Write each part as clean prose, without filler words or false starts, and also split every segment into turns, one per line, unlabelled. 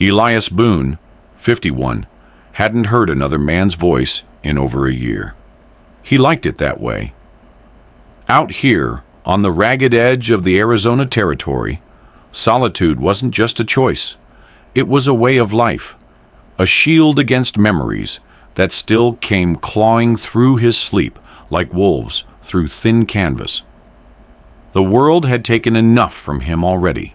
Elias Boone, 51, hadn't heard another man's voice in over a year. He liked it that way. Out here, on the ragged edge of the Arizona Territory, solitude wasn't just a choice. It was a way of life, a shield against memories that still came clawing through his sleep like wolves through thin canvas. The world had taken enough from him already.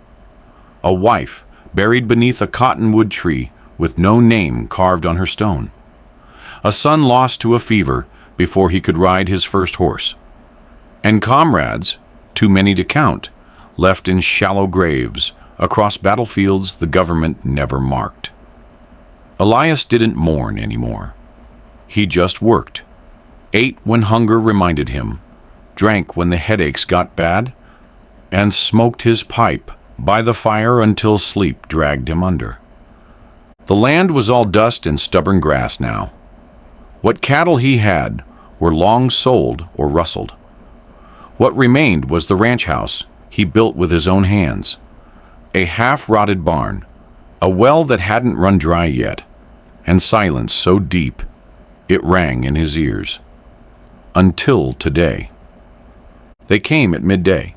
A wife buried beneath a cottonwood tree with no name carved on her stone. A son lost to a fever before he could ride his first horse. And comrades, too many to count, left in shallow graves across battlefields the government never marked. Elias didn't mourn anymore. He just worked, ate when hunger reminded him, drank when the headaches got bad, and smoked his pipe by the fire until sleep dragged him under. The land was all dust and stubborn grass now. What cattle he had were long sold or rustled. What remained was the ranch house he built with his own hands, a half-rotted barn, a well that hadn't run dry yet, and silence so deep it rang in his ears. Until today. They came at midday.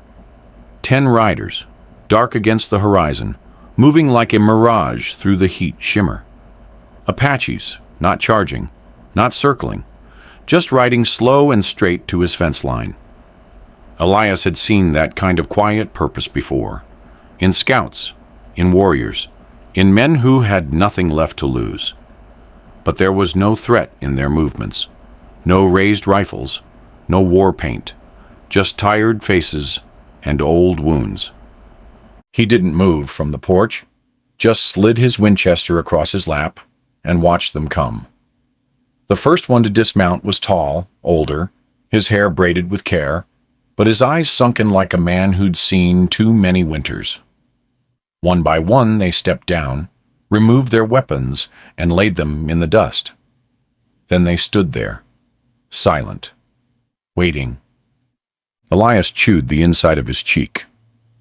10 riders, dark against the horizon, moving like a mirage through the heat shimmer. Apaches, not charging, not circling, just riding slow and straight to his fence line. Elias had seen that kind of quiet purpose before, in scouts, in warriors, in men who had nothing left to lose. But there was no threat in their movements, no raised rifles, no war paint, just tired faces and old wounds. He didn't move from the porch, just slid his Winchester across his lap and watched them come. The first one to dismount was tall, older, his hair braided with care, but his eyes sunken like a man who'd seen too many winters. One by one they stepped down, removed their weapons, and laid them in the dust. Then they stood there, silent, waiting. Elias chewed the inside of his cheek.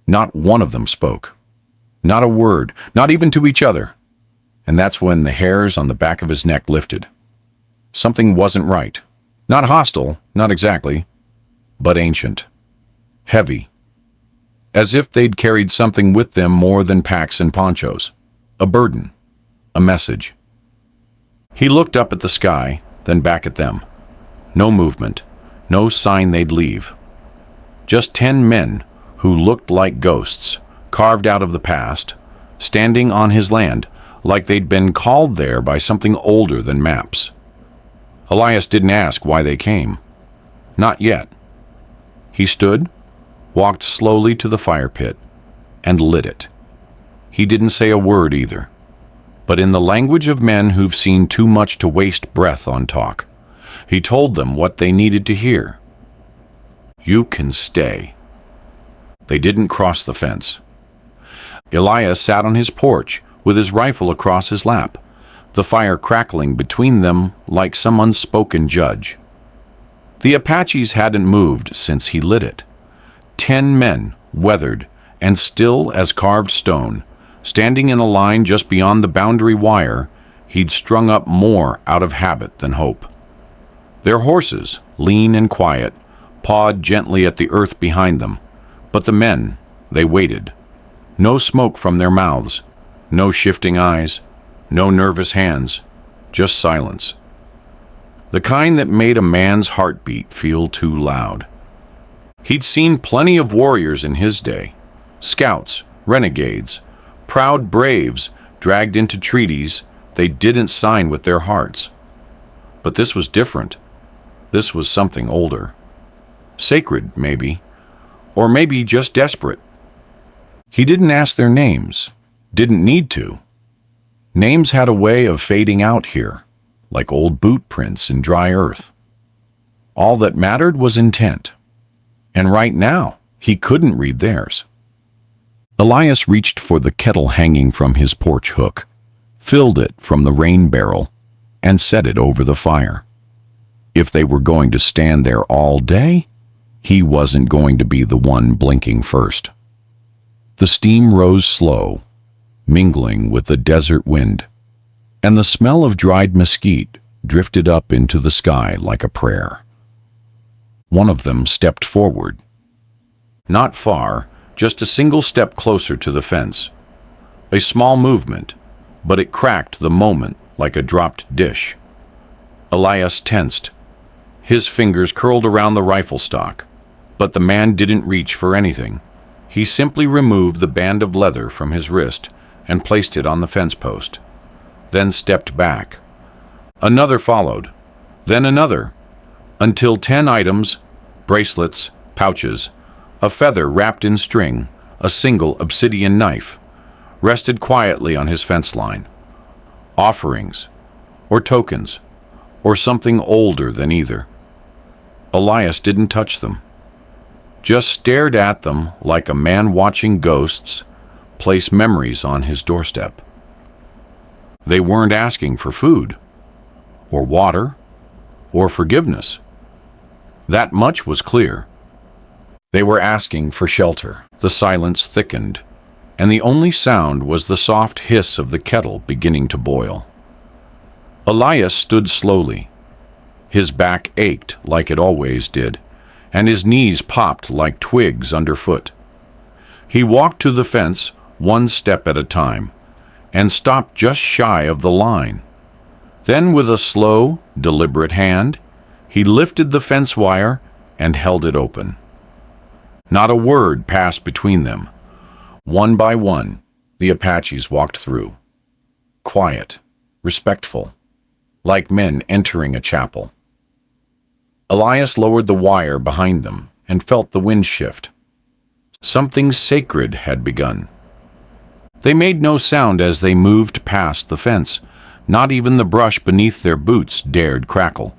Not one of them spoke. Not a word, not even to each other. And that's when the hairs on the back of his neck lifted. Something wasn't right. Not hostile, not exactly, but ancient. Heavy. As if they'd carried something with them more than packs and ponchos. A burden. A message. He looked up at the sky, then back at them. No movement. No sign they'd leave. Just 10 men who looked like ghosts, carved out of the past, standing on his land like they'd been called there by something older than maps. Elias didn't ask why they came. Not yet. He stood, walked slowly to the fire pit, and lit it. He didn't say a word either, but in the language of men who've seen too much to waste breath on talk, he told them what they needed to hear. You can stay. They didn't cross the fence. Elias sat on his porch with his rifle across his lap, the fire crackling between them like some unspoken judge. The Apaches hadn't moved since he lit it. 10 men, weathered and still as carved stone, standing in a line just beyond the boundary wire he'd strung up more out of habit than hope. Their horses, lean and quiet, pawed gently at the earth behind them, but the men, they waited. No smoke from their mouths, no shifting eyes, no nervous hands, just silence. The kind that made a man's heartbeat feel too loud. He'd seen plenty of warriors in his day, scouts, renegades, proud braves dragged into treaties they didn't sign with their hearts. But this was different. This was something older. Sacred, maybe, or maybe just desperate. He didn't ask their names, didn't need to. Names had a way of fading out here, like old boot prints in dry earth. All that mattered was intent, and right now he couldn't read theirs. Elias reached for the kettle hanging from his porch hook, filled it from the rain barrel, and set it over the fire. If they were going to stand there all day, he wasn't going to be the one blinking first. The steam rose slow, mingling with the desert wind, and the smell of dried mesquite drifted up into the sky like a prayer. One of them stepped forward. Not far, just a single step closer to the fence. A small movement, but it cracked the moment like a dropped dish. Elias tensed. His fingers curled around the rifle stock, but the man didn't reach for anything. He simply removed the band of leather from his wrist and placed it on the fence post, then stepped back. Another followed, then another, until 10 items, bracelets, pouches, a feather wrapped in string, a single obsidian knife, rested quietly on his fence line. Offerings, or tokens, or something older than either. Elias didn't touch them, just stared at them like a man watching ghosts place memories on his doorstep. They weren't asking for food, or water, or forgiveness. That much was clear. They were asking for shelter. The silence thickened, and the only sound was the soft hiss of the kettle beginning to boil. Elias stood slowly. His back ached like it always did, and his knees popped like twigs underfoot. He walked to the fence one step at a time, and stopped just shy of the line. Then, with a slow, deliberate hand, he lifted the fence wire and held it open. Not a word passed between them. One by one, the Apaches walked through. Quiet, respectful, like men entering a chapel. Elias lowered the wire behind them and felt the wind shift. Something sacred had begun. They made no sound as they moved past the fence. Not even the brush beneath their boots dared crackle.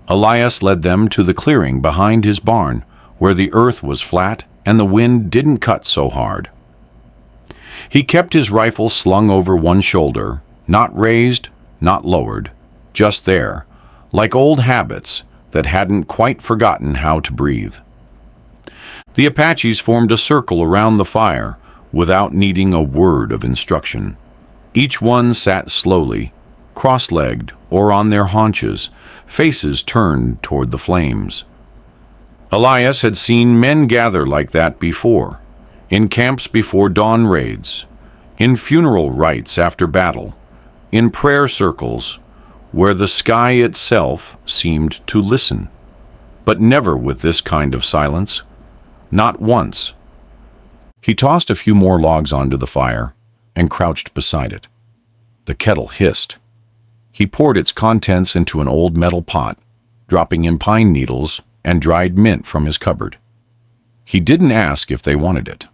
Elias led them to the clearing behind his barn, where the earth was flat and the wind didn't cut so hard. He kept his rifle slung over one shoulder, not raised, not lowered, just there, like old habits that hadn't quite forgotten how to breathe. The Apaches formed a circle around the fire without needing a word of instruction. Each one sat slowly, cross-legged or on their haunches, faces turned toward the flames. Elias had seen men gather like that before, in camps before dawn raids, in funeral rites after battle, in prayer circles where the sky itself seemed to listen, but never with this kind of silence, not once. He tossed a few more logs onto the fire and crouched beside it. The kettle hissed. He poured its contents into an old metal pot, dropping in pine needles and dried mint from his cupboard. He didn't ask if they wanted it,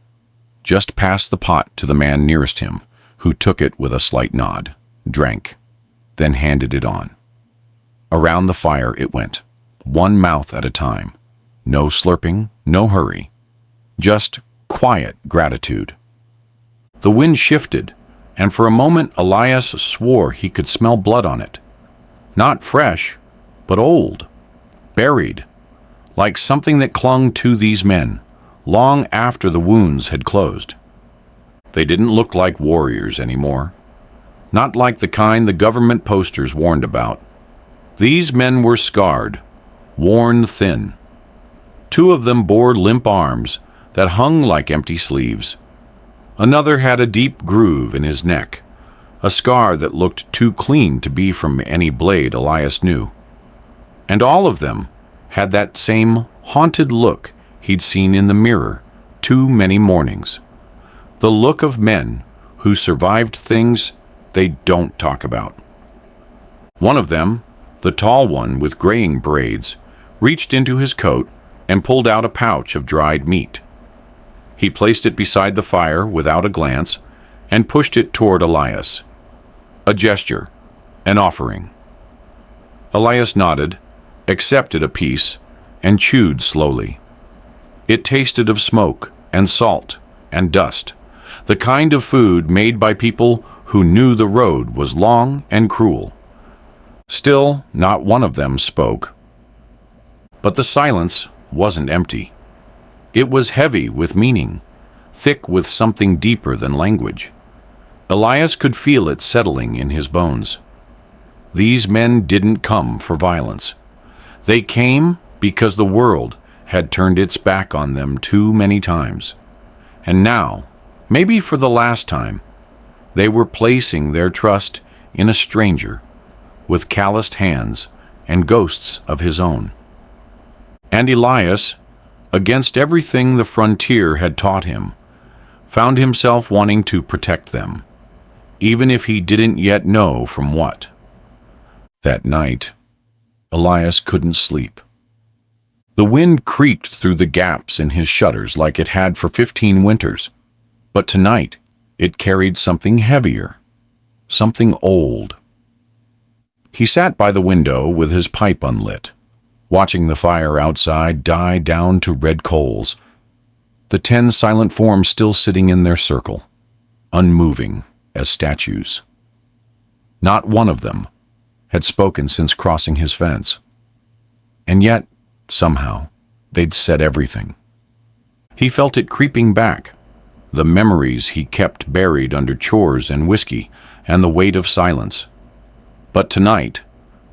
just passed the pot to the man nearest him, who took it with a slight nod, drank, then handed it on. Around the fire it went, one mouth at a time. No slurping, no hurry. Just quiet gratitude. The wind shifted, and for a moment Elias swore he could smell blood on it. Not fresh, but old, buried, like something that clung to these men, long after the wounds had closed. They didn't look like warriors anymore, not like the kind the government posters warned about. These men were scarred, worn thin. Two of them bore limp arms that hung like empty sleeves. Another had a deep groove in his neck, a scar that looked too clean to be from any blade Elias knew. And all of them had that same haunted look he'd seen in the mirror too many mornings. The look of men who survived things they don't talk about. One of them, the tall one with graying braids, reached into his coat and pulled out a pouch of dried meat. He placed it beside the fire without a glance and pushed it toward Elias. A gesture, an offering. Elias nodded, accepted a piece, and chewed slowly. It tasted of smoke and salt and dust, the kind of food made by people who knew the road was long and cruel. Still, not one of them spoke. But the silence wasn't empty. It was heavy with meaning, thick with something deeper than language. Elias could feel it settling in his bones. These men didn't come for violence. They came because the world had turned its back on them too many times. And now, maybe for the last time, they were placing their trust in a stranger with calloused hands and ghosts of his own. And Elias, against everything the frontier had taught him, found himself wanting to protect them, even if he didn't yet know from what. That night, Elias couldn't sleep. The wind creaked through the gaps in his shutters like it had for 15 winters, but tonight it carried something heavier, something old. He sat by the window with his pipe unlit, watching the fire outside die down to red coals, the 10 silent forms still sitting in their circle, unmoving as statues. Not one of them had spoken since crossing his fence. And yet, somehow, they'd said everything. He felt it creeping back, the memories he kept buried under chores and whiskey and the weight of silence. But tonight,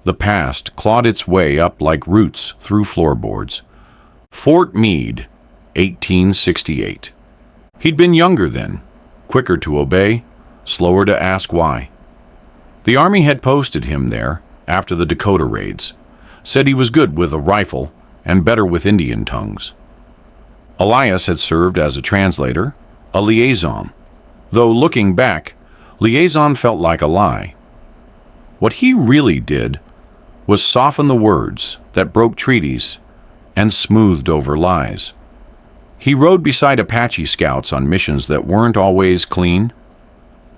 the past clawed its way up like roots through floorboards. Fort Meade, 1868. He'd been younger then, quicker to obey, slower to ask why. The Army had posted him there after the Dakota raids, said he was good with a rifle and better with Indian tongues. Elias had served as a translator, a liaison, though looking back, liaison felt like a lie. What he really did was soften the words that broke treaties and smoothed over lies. He rode beside Apache scouts on missions that weren't always clean,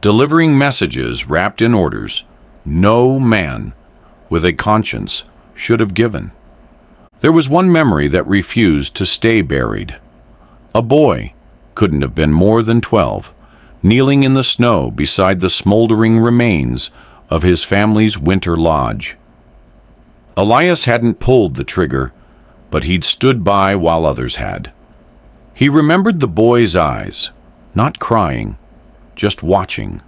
delivering messages wrapped in orders no man with a conscience should have given. There was one memory that refused to stay buried. A boy, couldn't have been more than 12, kneeling in the snow beside the smoldering remains of his family's winter lodge. Elias hadn't pulled the trigger, but he'd stood by while others had. He remembered the boy's eyes, not crying, just watching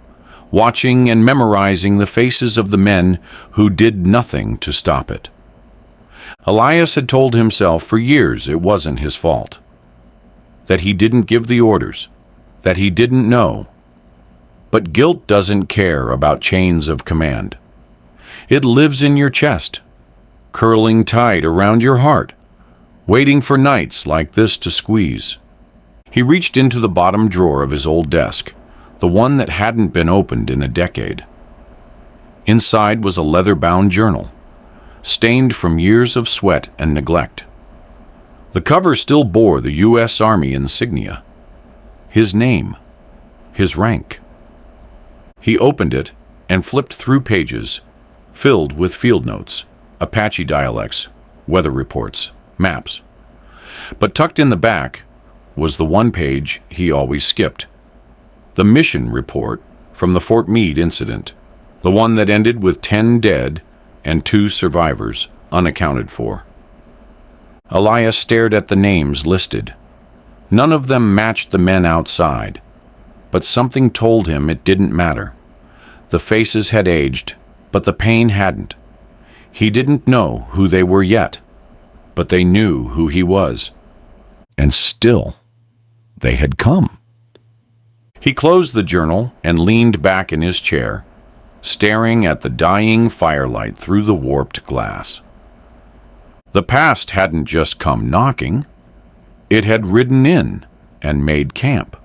and memorizing the faces of the men who did nothing to stop it. Elias had told himself for years it wasn't his fault, that he didn't give the orders, that he didn't know. But guilt doesn't care about chains of command. It lives in your chest, curling tight around your heart, waiting for nights like this to squeeze. He reached into the bottom drawer of his old desk, the one that hadn't been opened in a decade. Inside was a leather-bound journal, stained from years of sweat and neglect. The cover still bore the U.S. Army insignia, his name, his rank. He opened it and flipped through pages filled with field notes, Apache dialects, weather reports, maps. But tucked in the back was the one page he always skipped, the mission report from the Fort Meade incident, the one that ended with 10 dead and 2 survivors unaccounted for. Elias stared at the names listed. None of them matched the men outside, but something told him it didn't matter. The faces had aged, but the pain hadn't. He didn't know who they were yet, but they knew who he was. And still, they had come. He closed the journal and leaned back in his chair, staring at the dying firelight through the warped glass. The past hadn't just come knocking, it had ridden in and made camp.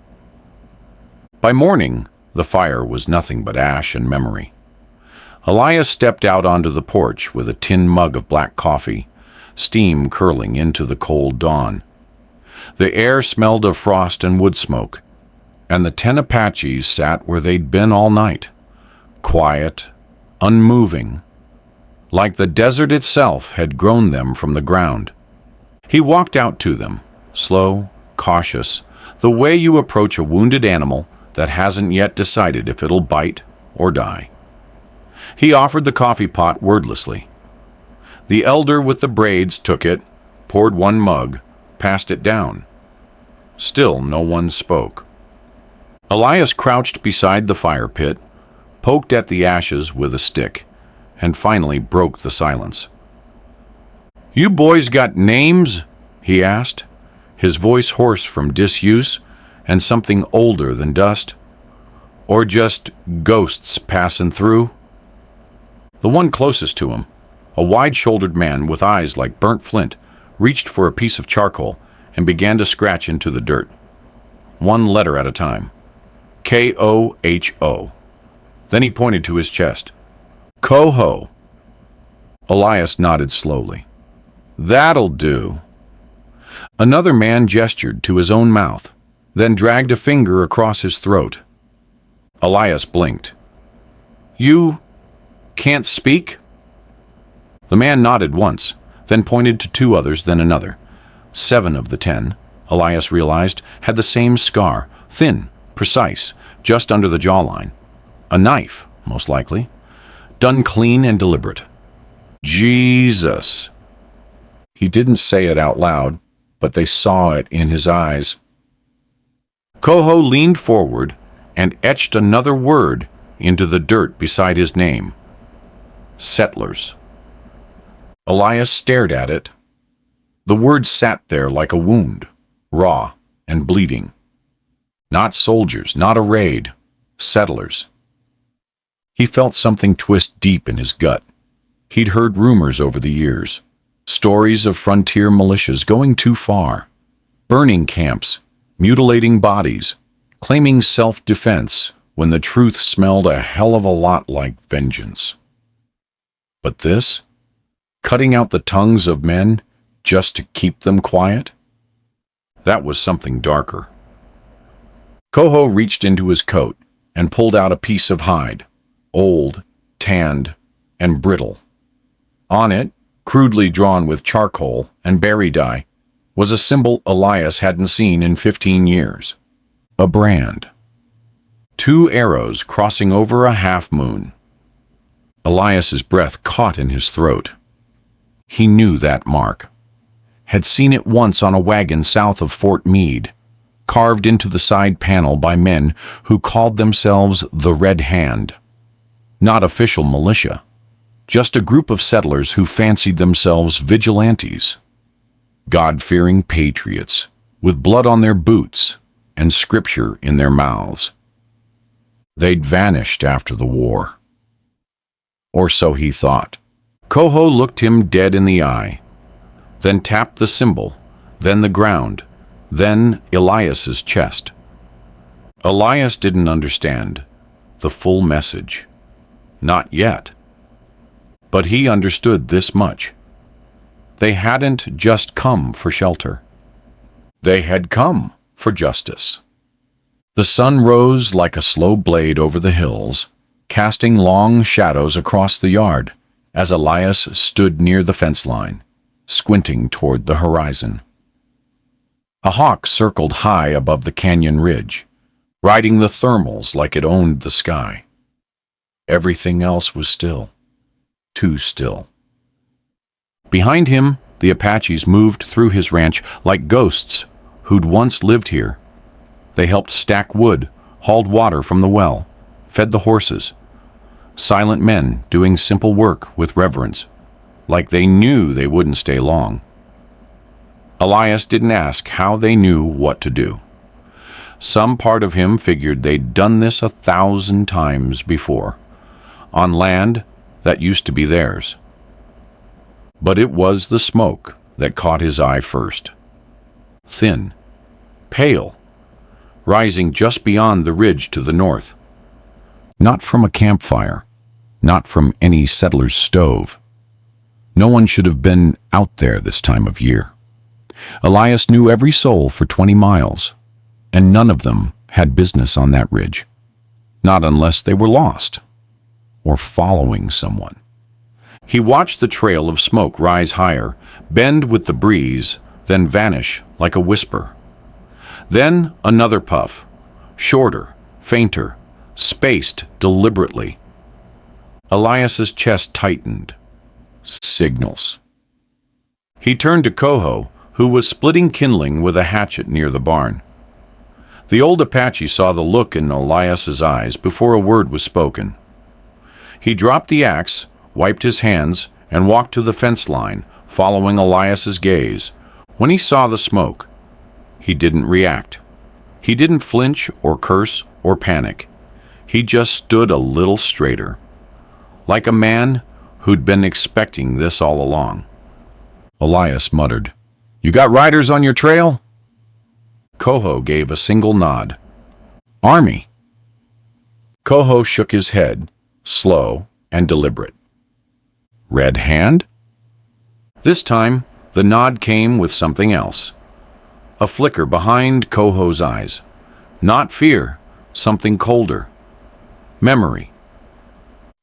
By morning, the fire was nothing but ash and memory. Elias stepped out onto the porch with a tin mug of black coffee, steam curling into the cold dawn. The air smelled of frost and wood smoke, and the 10 Apaches sat where they'd been all night, quiet, unmoving, like the desert itself had grown them from the ground. He walked out to them, slow, cautious, the way you approach a wounded animal that hasn't yet decided if it'll bite or die. He offered the coffee pot wordlessly. The elder with the braids took it, poured one mug, passed it down. Still no one spoke. Elias crouched beside the fire pit, poked at the ashes with a stick, and finally broke the silence. "You boys got names?" he asked, his voice hoarse from disuse and something older than dust. "Or just ghosts passing through?" The one closest to him, a wide-shouldered man with eyes like burnt flint, reached for a piece of charcoal and began to scratch into the dirt, one letter at a time. K-O-H-O. Then he pointed to his chest. "Coho." Elias nodded slowly. "That'll do." Another man gestured to his own mouth, then dragged a finger across his throat. Elias blinked. "You can't speak?" The man nodded once, then pointed to two others, then another. 7 of the 10, Elias realized, had the same scar, thin, precise, just under the jawline. A knife, most likely. Done clean and deliberate. "Jesus." He didn't say it out loud, but they saw it in his eyes. Coho leaned forward and etched another word into the dirt beside his name. Settlers. Elias stared at it. The word sat there like a wound, raw and bleeding. Not soldiers, not a raid. Settlers. He felt something twist deep in his gut. He'd heard rumors over the years. Stories of frontier militias going too far. Burning camps, mutilating bodies, claiming self-defense when the truth smelled a hell of a lot like vengeance. But this? Cutting out the tongues of men just to keep them quiet? That was something darker. Coho reached into his coat and pulled out a piece of hide, old, tanned, and brittle. On it, crudely drawn with charcoal and berry dye, was a symbol Elias hadn't seen in 15 years. A brand. 2 arrows crossing over a half-moon. Elias's breath caught in his throat. He knew that mark. Had seen it once on a wagon south of Fort Meade, carved into the side panel by men who called themselves the Red Hand. Not official militia, just a group of settlers who fancied themselves vigilantes. God-fearing patriots, with blood on their boots and scripture in their mouths. They'd vanished after the war. Or so he thought. Coho looked him dead in the eye, then tapped the symbol, then the ground, then Elias's chest. Elias didn't understand the full message. Not yet. But he understood this much. They hadn't just come for shelter. They had come for justice. The sun rose like a slow blade over the hills, casting long shadows across the yard as Elias stood near the fence line, squinting toward the horizon. A hawk circled high above the canyon ridge, riding the thermals like it owned the sky. Everything else was still. Too still. Behind him, the Apaches moved through his ranch like ghosts who'd once lived here. They helped stack wood, hauled water from the well, fed the horses. Silent men doing simple work with reverence, like they knew they wouldn't stay long. Elias didn't ask how they knew what to do. Some part of him figured they'd done this 1,000 times before, on land that used to be theirs. But it was the smoke that caught his eye first. Thin, pale, rising just beyond the ridge to the north. Not from a campfire, not from any settler's stove. No one should have been out there this time of year. Elias knew every soul for 20 miles, and none of them had business on that ridge. Not unless they were lost, or following someone. He watched the trail of smoke rise higher, bend with the breeze, then vanish like a whisper. Then another puff, shorter, fainter, spaced deliberately. Elias's chest tightened. Signals. He turned to Coho, who was splitting kindling with a hatchet near the barn. The old Apache saw the look in Elias's eyes before a word was spoken. He dropped the axe, wiped his hands, and walked to the fence line, following Elias's gaze. When he saw the smoke, he didn't react. He didn't flinch or curse or panic. He just stood a little straighter, like a man who'd been expecting this all along. Elias muttered, "You got riders on your trail?" Coho gave a single nod. "Army." Coho shook his head, slow and deliberate. "Red Hand?" This time, the nod came with something else. A flicker behind Coho's eyes. Not fear, something colder. Memory.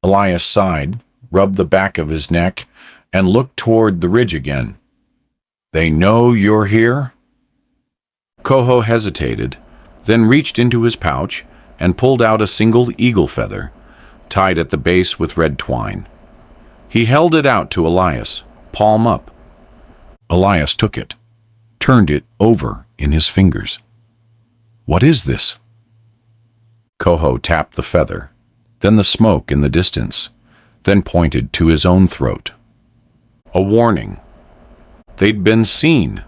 Elias sighed, rubbed the back of his neck, and looked toward the ridge again. "They know you're here?" Coho hesitated, then reached into his pouch and pulled out a single eagle feather, tied at the base with red twine. He held it out to Elias, palm up. Elias took it, turned it over in his fingers. "What is this?" Coho tapped the feather, then the smoke in the distance, then pointed to his own throat. A warning. They'd been seen.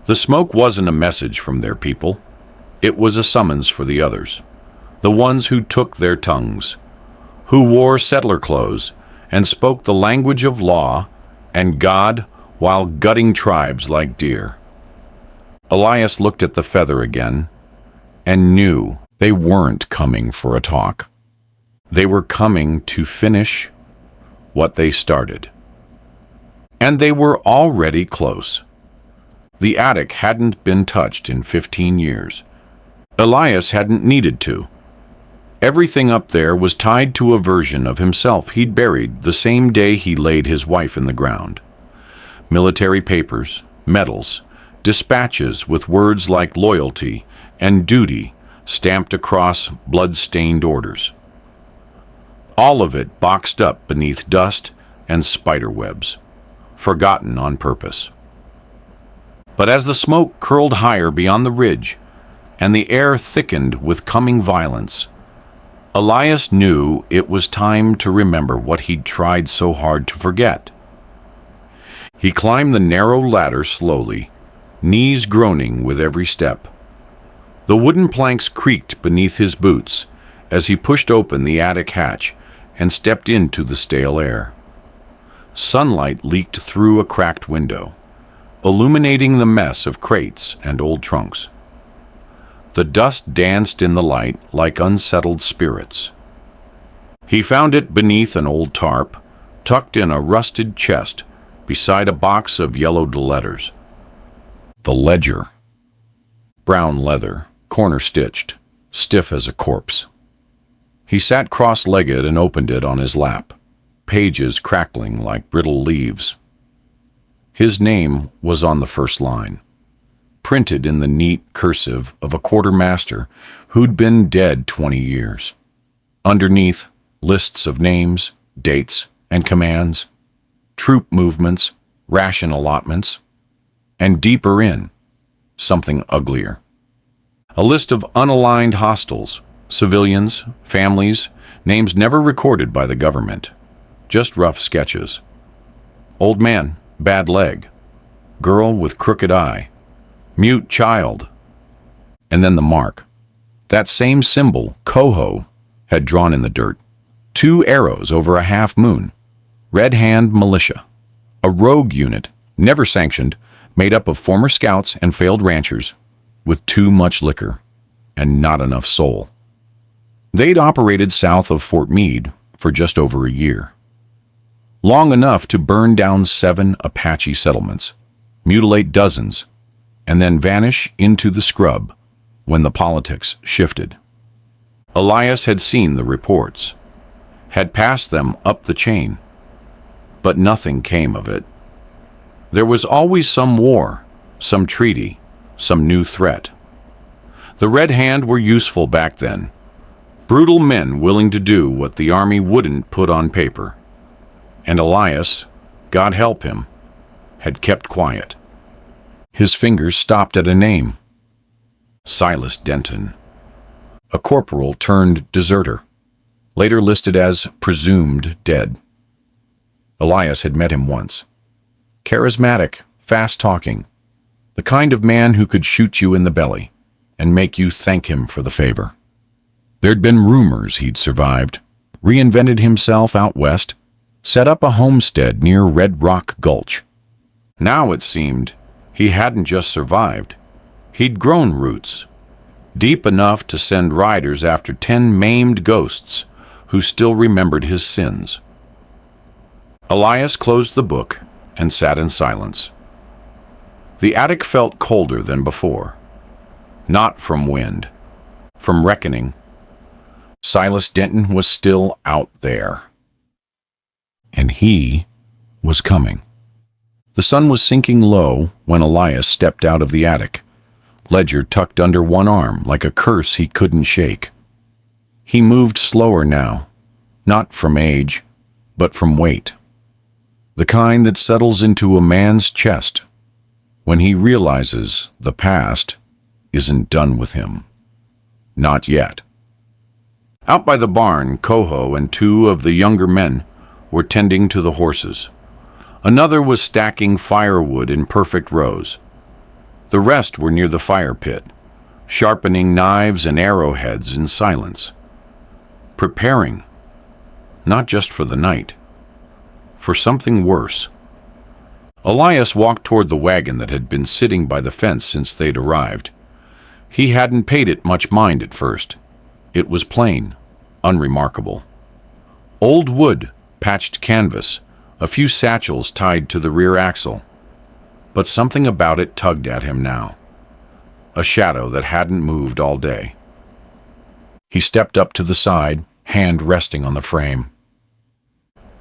The smoke wasn't a message from their people. It was a summons for the others, the ones who took their tongues, who wore settler clothes and spoke the language of law and God while gutting tribes like deer. Elias looked at the feather again and knew they weren't coming for a talk. They were coming to finish what they started. And they were already close. The attic hadn't been touched in 15 years. Elias hadn't needed to. Everything up there was tied to a version of himself he'd buried the same day he laid his wife in the ground. Military papers, medals, dispatches with words like loyalty and duty stamped across blood-stained orders. All of it boxed up beneath dust and spider webs, forgotten on purpose. But as the smoke curled higher beyond the ridge and the air thickened with coming violence, Elias knew it was time to remember what he'd tried so hard to forget. He climbed the narrow ladder slowly, knees groaning with every step. The wooden planks creaked beneath his boots as he pushed open the attic hatch and stepped into the stale air. Sunlight leaked through a cracked window, illuminating the mess of crates and old trunks. The dust danced in the light like unsettled spirits. He found it beneath an old tarp, tucked in a rusted chest beside a box of yellowed letters. The ledger. Brown leather, corner-stitched, stiff as a corpse. He sat cross-legged and opened it on his lap, pages crackling like brittle leaves. His name was on the first line, printed in the neat cursive of a quartermaster who'd been dead 20 years. Underneath, lists of names, dates, and commands, troop movements, ration allotments, and deeper in, something uglier. A list of unaligned hostiles, civilians, families, names never recorded by the government, just rough sketches. Old man, bad leg. Girl with crooked eye. Mute child. And then the mark. That same symbol Coho had drawn in the dirt. 2 arrows over a half moon. Red Hand Militia. A rogue unit, never sanctioned, made up of former scouts and failed ranchers, with too much liquor and not enough soul. They'd operated south of Fort Meade for just over a year. Long enough to burn down 7 Apache settlements, mutilate dozens, and then vanish into the scrub when the politics shifted. Elias had seen the reports, had passed them up the chain, but nothing came of it. There was always some war, some treaty, some new threat. The Red Hand were useful back then, brutal men willing to do what the army wouldn't put on paper. And Elias, God help him, had kept quiet. His fingers stopped at a name. Silas Denton, a corporal turned deserter, later listed as presumed dead. Elias had met him once. Charismatic, fast-talking, the kind of man who could shoot you in the belly and make you thank him for the favor. There'd been rumors he'd survived, reinvented himself out west, set up a homestead near Red Rock Gulch. Now it seemed he hadn't just survived, he'd grown roots, deep enough to send riders after 10 maimed ghosts who still remembered his sins. Elias closed the book and sat in silence. The attic felt colder than before. Not from wind, from reckoning. Silas Denton was still out there. And he was coming. The sun was sinking low when Elias stepped out of the attic, ledger tucked under one arm like a curse he couldn't shake. He moved slower now, not from age, but from weight. The kind that settles into a man's chest when he realizes the past isn't done with him. Not yet. Out by the barn, Coho and 2 of the younger men were tending to the horses. Another was stacking firewood in perfect rows. The rest were near the fire pit, sharpening knives and arrowheads in silence. Preparing, not just for the night, for something worse. Elias walked toward the wagon that had been sitting by the fence since they'd arrived. He hadn't paid it much mind at first. It was plain, unremarkable. Old wood, patched canvas, a few satchels tied to the rear axle. But something about it tugged at him now. A shadow that hadn't moved all day. He stepped up to the side, hand resting on the frame.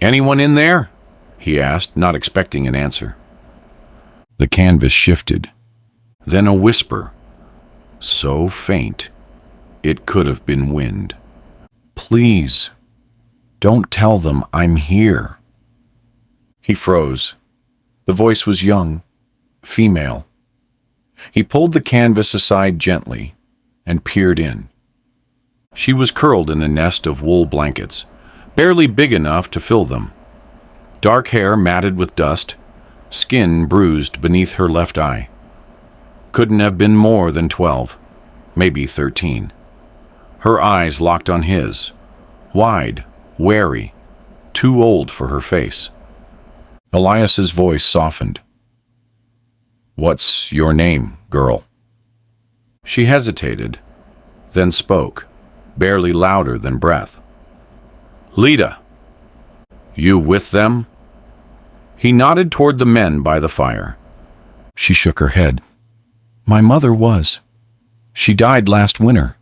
"Anyone in there?" he asked, not expecting an answer. The canvas shifted. Then a whisper, so faint it could have been wind. "Please, don't tell them I'm here." He froze. The voice was young, female. He pulled the canvas aside gently and peered in. She was curled in a nest of wool blankets, barely big enough to fill them. Dark hair matted with dust, skin bruised beneath her left eye. Couldn't have been more than 12, maybe 13. Her eyes locked on his, wide, wary, too old for her face. Elias's voice softened. "What's your name, girl?" She hesitated, then spoke, barely louder than breath. "Lita." "You with them?" He nodded toward the men by the fire. She shook her head. "My mother was. She died last winter.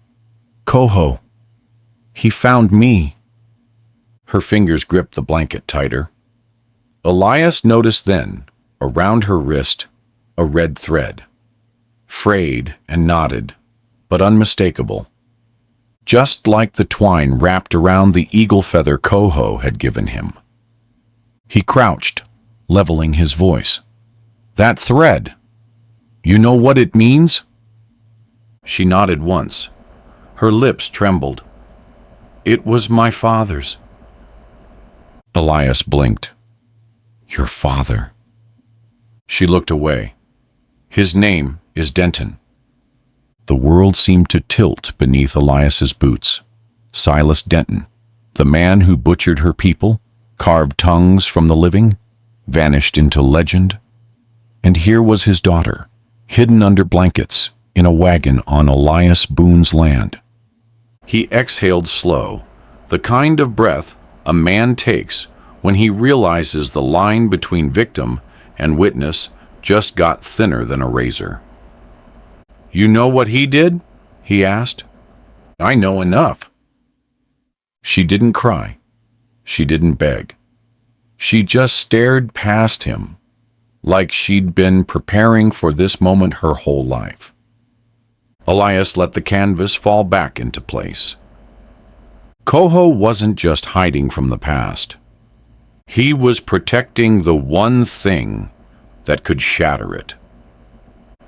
Coho. He found me." Her fingers gripped the blanket tighter. Elias noticed then, around her wrist, a red thread. Frayed and knotted, but unmistakable. Just like the twine wrapped around the eagle feather Coho had given him. He crouched, leveling his voice. "That thread, you know what it means?" She nodded once. Her lips trembled. "It was my father's." Elias blinked. "Your father?" She looked away. "His name is Denton." The world seemed to tilt beneath Elias's boots. Silas Denton, the man who butchered her people, carved tongues from the living, vanished into legend. And here was his daughter, hidden under blankets, in a wagon on Elias Boone's land. He exhaled slow, the kind of breath a man takes when he realizes the line between victim and witness just got thinner than a razor. "You know what he did?" he asked. "I know enough." She didn't cry. She didn't beg. She just stared past him, like she'd been preparing for this moment her whole life. Elias let the canvas fall back into place. Coho wasn't just hiding from the past. He was protecting the one thing that could shatter it.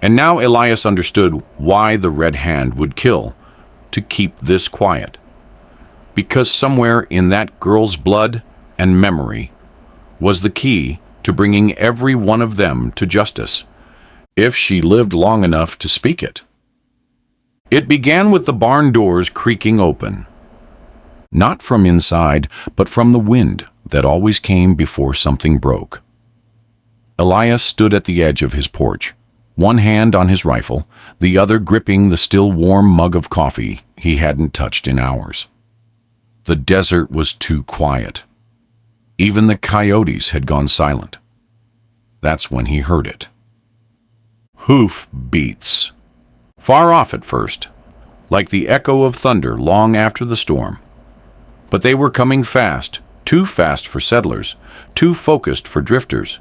And now Elias understood why the Red Hand would kill, to keep this quiet. Because somewhere in that girl's blood and memory was the key to bringing every one of them to justice, if she lived long enough to speak it. It began with the barn doors creaking open. Not from inside, but from the wind that always came before something broke. Elias stood at the edge of his porch, one hand on his rifle, the other gripping the still warm mug of coffee he hadn't touched in hours. The desert was too quiet. Even the coyotes had gone silent. That's when he heard it. Hoof beats. Far off at first, like the echo of thunder long after the storm. But they were coming fast, too fast for settlers, too focused for drifters.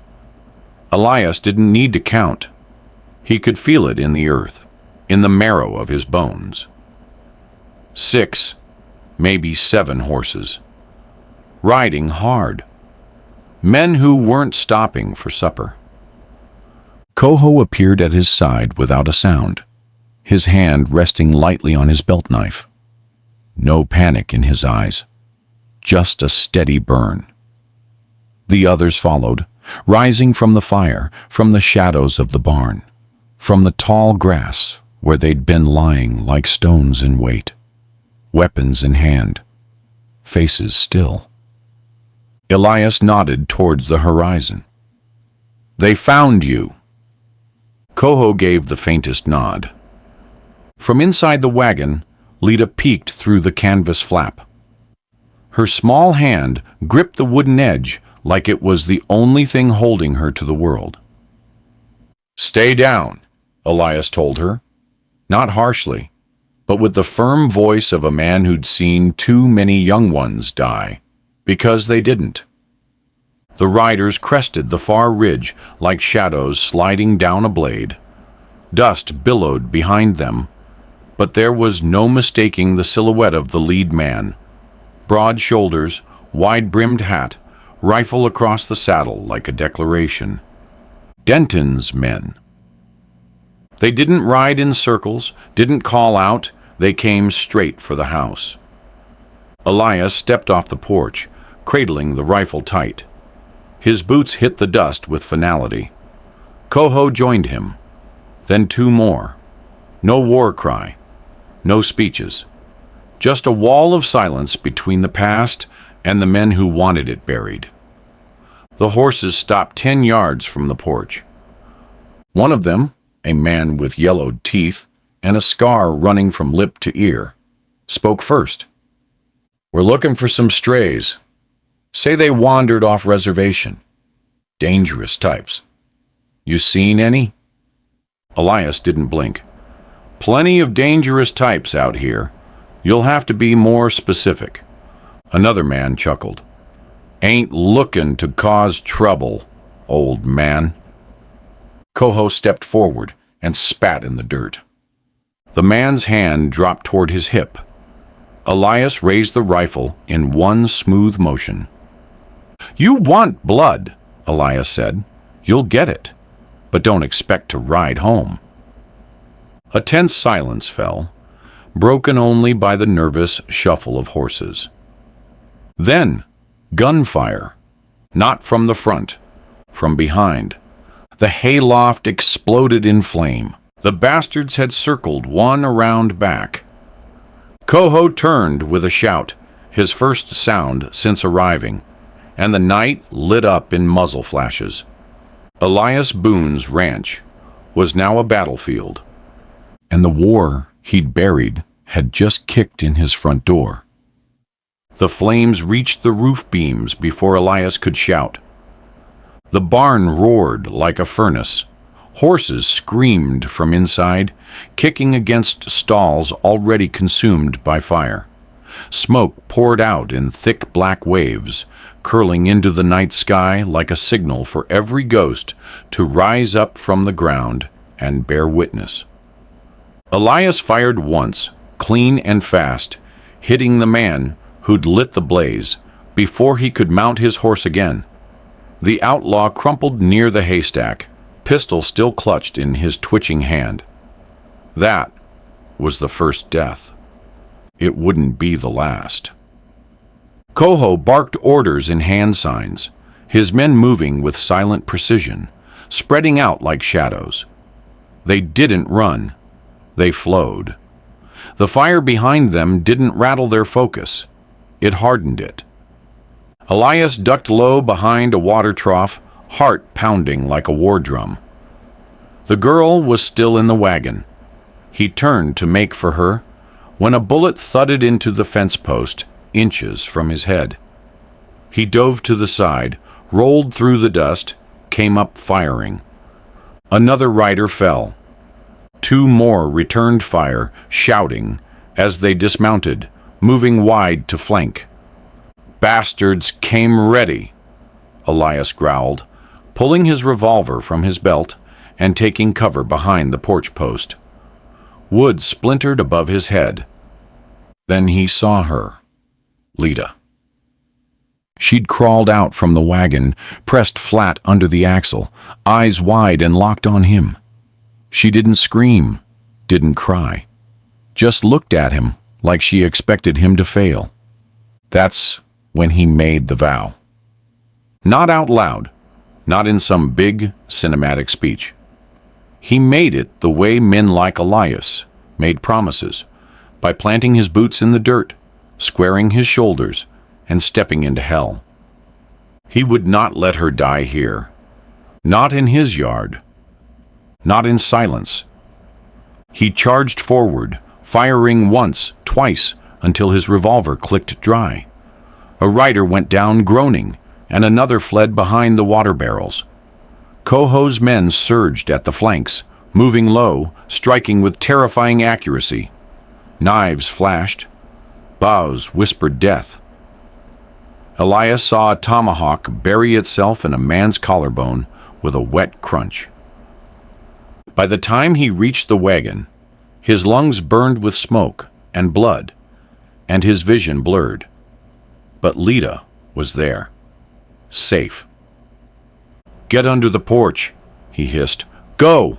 Elias didn't need to count. He could feel it in the earth, in the marrow of his bones. 6, maybe 7 horses. Riding hard. Men who weren't stopping for supper. Coho appeared at his side without a sound, his hand resting lightly on his belt knife. No panic in his eyes, just a steady burn. The others followed, rising from the fire, from the shadows of the barn, from the tall grass where they'd been lying like stones in wait, weapons in hand, faces still. Elias nodded towards the horizon. "They found you." Coho gave the faintest nod. From inside the wagon, Lita peeked through the canvas flap. Her small hand gripped the wooden edge like it was the only thing holding her to the world. "Stay down," Elias told her, not harshly, but with the firm voice of a man who'd seen too many young ones die, because they didn't. The riders crested the far ridge like shadows sliding down a blade. Dust billowed behind them, but there was no mistaking the silhouette of the lead man. Broad shoulders, wide-brimmed hat, rifle across the saddle like a declaration. Denton's men. They didn't ride in circles, didn't call out, they came straight for the house. Elias stepped off the porch, cradling the rifle tight. His boots hit the dust with finality. Coho joined him, then 2 more. No war cry, no speeches. Just a wall of silence between the past and the men who wanted it buried. The horses stopped 10 yards from the porch. One of them, a man with yellowed teeth and a scar running from lip to ear, spoke first. "We're looking for some strays. Say they wandered off reservation. Dangerous types. You seen any?" Elias didn't blink. "Plenty of dangerous types out here. You'll have to be more specific." Another man chuckled. "Ain't looking to cause trouble, old man." Coho stepped forward and spat in the dirt. The man's hand dropped toward his hip. Elias raised the rifle in one smooth motion. "You want blood," Elias said. "You'll get it, but don't expect to ride home." A tense silence fell, broken only by the nervous shuffle of horses. Then, gunfire, not from the front, from behind. The hayloft exploded in flame. The bastards had circled one around back. Coho turned with a shout, his first sound since arriving, and the night lit up in muzzle flashes. Elias Boone's ranch was now a battlefield, and the war he'd buried had just kicked in his front door. The flames reached the roof beams before Elias could shout. The barn roared like a furnace. Horses screamed from inside, kicking against stalls already consumed by fire. Smoke poured out in thick black waves, curling into the night sky like a signal for every ghost to rise up from the ground and bear witness. Elias fired once, clean and fast, hitting the man who'd lit the blaze before he could mount his horse again. The outlaw crumpled near the haystack, pistol still clutched in his twitching hand. That was the first death. It wouldn't be the last. Coho barked orders in hand signs, his men moving with silent precision, spreading out like shadows. They didn't run. They flowed. The fire behind them didn't rattle their focus. It hardened it. Elias ducked low behind a water trough, heart pounding like a war drum. The girl was still in the wagon. He turned to make for her when a bullet thudded into the fence post, inches from his head. He dove to the side, rolled through the dust, came up firing. Another rider fell. Two more returned fire, shouting as they dismounted, moving wide to flank. "Bastards came ready," Elias growled, pulling his revolver from his belt and taking cover behind the porch post. Wood splintered above his head. Then he saw her, Lita. She'd crawled out from the wagon, pressed flat under the axle, eyes wide and locked on him. She didn't scream, didn't cry, just looked at him like she expected him to fail. That's when he made the vow. Not out loud, not in some big cinematic speech. He made it the way men like Elias made promises, by planting his boots in the dirt, squaring his shoulders, and stepping into hell. He would not let her die here. Not in his yard. Not in silence. He charged forward, firing once, twice, until his revolver clicked dry. A rider went down groaning, and another fled behind the water barrels. Coho's men surged at the flanks, moving low, striking with terrifying accuracy. Knives flashed. Bows whispered death. Elias saw a tomahawk bury itself in a man's collarbone with a wet crunch. By the time he reached the wagon, his lungs burned with smoke and blood, and his vision blurred. But Lita was there, safe. "Get under the porch," he hissed. "Go!"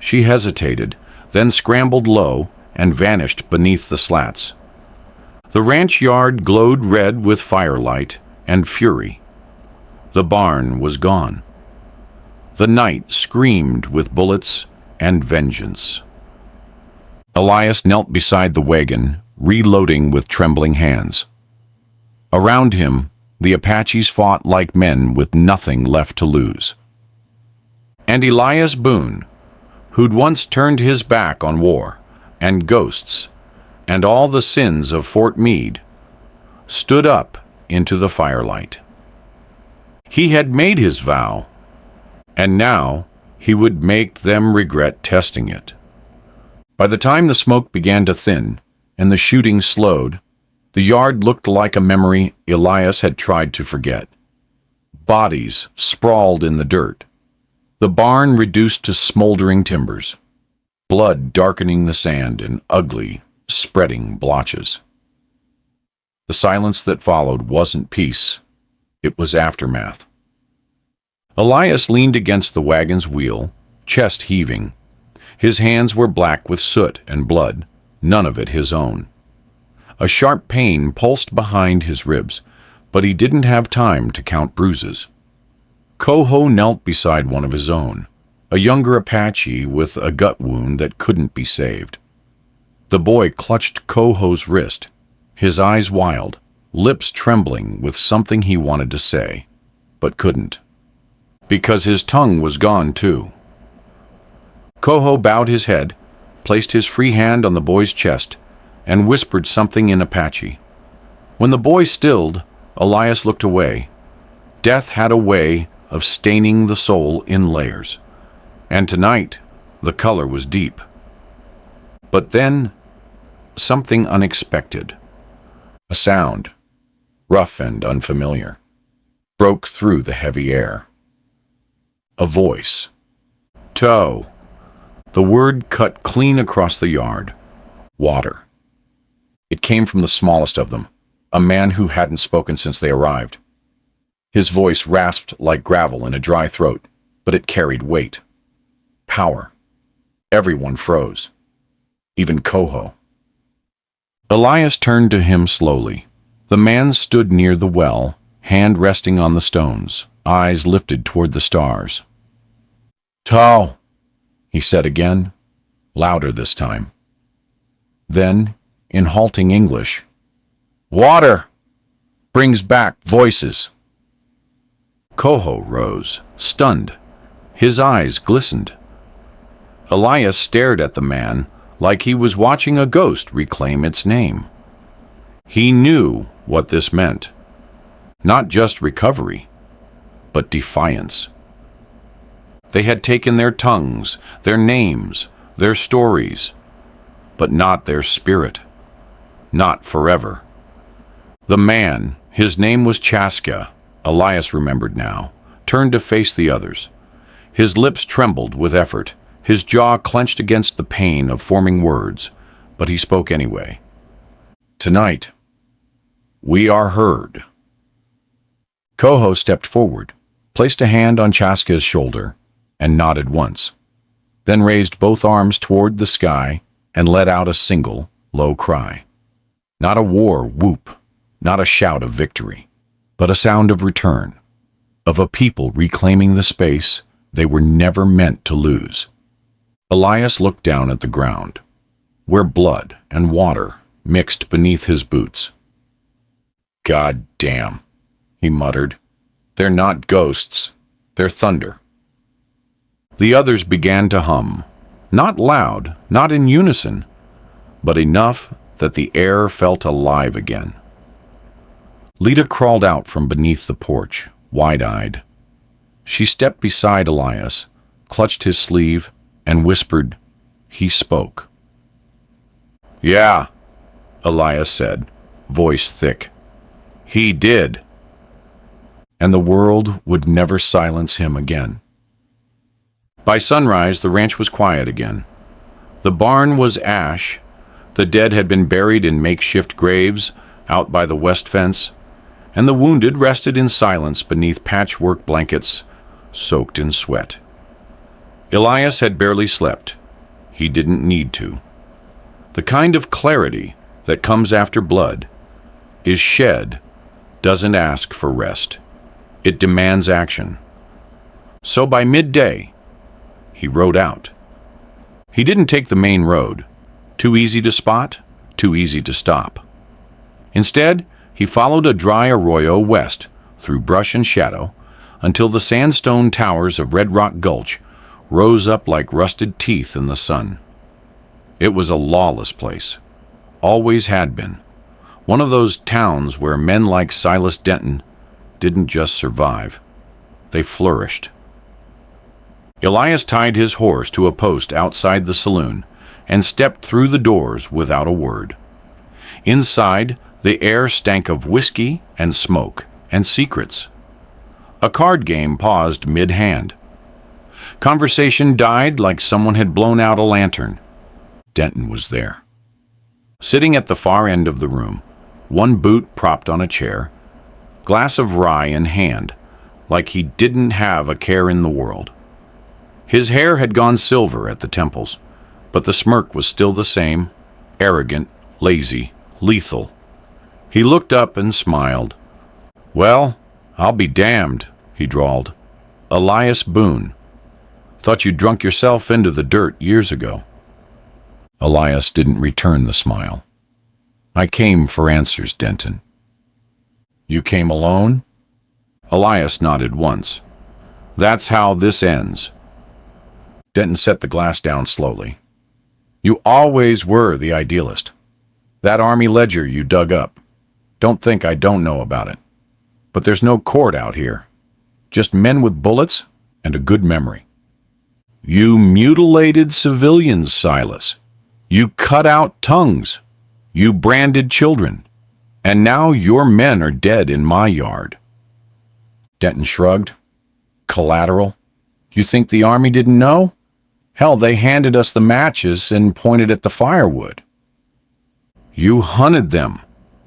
She hesitated, then scrambled low and vanished beneath the slats. The ranch yard glowed red with firelight and fury. The barn was gone. The night screamed with bullets and vengeance. Elias knelt beside the wagon, reloading with trembling hands. Around him, the Apaches fought like men with nothing left to lose. And Elias Boone, who'd once turned his back on war and ghosts and all the sins of Fort Meade, stood up into the firelight. He had made his vow, and now he would make them regret testing it. By the time the smoke began to thin and the shooting slowed, the yard looked like a memory Elias had tried to forget. Bodies sprawled in the dirt. The barn reduced to smoldering timbers. Blood darkening the sand in ugly, spreading blotches. The silence that followed wasn't peace. It was aftermath. Elias leaned against the wagon's wheel, chest heaving. His hands were black with soot and blood, none of it his own. A sharp pain pulsed behind his ribs, but he didn't have time to count bruises. Coho knelt beside one of his own, a younger Apache with a gut wound that couldn't be saved. The boy clutched Coho's wrist, his eyes wild, lips trembling with something he wanted to say, but couldn't. Because his tongue was gone too. Coho bowed his head, placed his free hand on the boy's chest, and whispered something in Apache. When the boy stilled, Elias looked away. Death had a way of staining the soul in layers, and tonight the color was deep. But then, something unexpected. A sound, rough and unfamiliar, broke through the heavy air. A voice. Tow. The word cut clean across the yard. Water. It came from the smallest of them, a man who hadn't spoken since they arrived. His voice rasped like gravel in a dry throat. but it carried weight. Power. Everyone froze. Even Coho. Elias turned to him slowly. The man stood near the well, hand resting on the stones, eyes lifted toward the stars. "Tau," he said again, louder this time. Then, in halting English, "Water brings back voices." Coho rose, stunned. His eyes glistened. Elias stared at the man like he was watching a ghost reclaim its name. He knew what this meant. Not just recovery, but defiance. They had taken their tongues, their names, their stories, but not their spirit. Not forever. The man, his name was Chaska, Elias remembered now, turned to face the others. His lips trembled with effort, his jaw clenched against the pain of forming words, but he spoke anyway. "Tonight, we are heard." Coho stepped forward, placed a hand on Chaska's shoulder, and nodded once, then raised both arms toward the sky and let out a single, low cry. Not a war whoop, not a shout of victory, but a sound of return, of a people reclaiming the space they were never meant to lose. Elias looked down at the ground, where blood and water mixed beneath his boots. "God damn," he muttered. "They're not ghosts, they're thunder." The others began to hum, not loud, not in unison, but enough that the air felt alive again. Lita crawled out from beneath the porch, wide-eyed. She stepped beside Elias, clutched his sleeve, and whispered. He spoke. "Yeah," Elias said, voice thick. "He did." And the world would never silence him again. By sunrise, the ranch was quiet again. The barn was ash. The dead had been buried in makeshift graves out by the west fence, and the wounded rested in silence beneath patchwork blankets, soaked in sweat. Elias had barely slept. He didn't need to. The kind of clarity that comes after blood is shed, doesn't ask for rest. It demands action. So by midday, he rode out. He didn't take the main road. Too easy to spot, too easy to stop. Instead, he followed a dry arroyo west, through brush and shadow, until the sandstone towers of Red Rock Gulch rose up like rusted teeth in the sun. It was a lawless place. Always had been. One of those towns where men like Silas Denton didn't just survive. They flourished. Elias tied his horse to a post outside the saloon and stepped through the doors without a word. Inside, the air stank of whiskey and smoke and secrets. A card game paused mid-hand. Conversation died like someone had blown out a lantern. Denton was there. Sitting at the far end of the room, one boot propped on a chair, glass of rye in hand, like he didn't have a care in the world. His hair had gone silver at the temples, but the smirk was still the same, arrogant, lazy, lethal. He looked up and smiled. "Well, I'll be damned," he drawled. "Elias Boone. Thought you drunk yourself into the dirt years ago." Elias didn't return the smile. "I came for answers, Denton." "You came alone?" Elias nodded once. "That's how this ends." Denton set the glass down slowly. "You always were the idealist. That army ledger you dug up. Don't think I don't know about it. But there's no court out here. Just men with bullets and a good memory. You mutilated civilians, Silas. You cut out tongues. You branded children. And now your men are dead in my yard." Denton shrugged. "Collateral? You think the army didn't know? Hell, they handed us the matches and pointed at the firewood." "You hunted them,"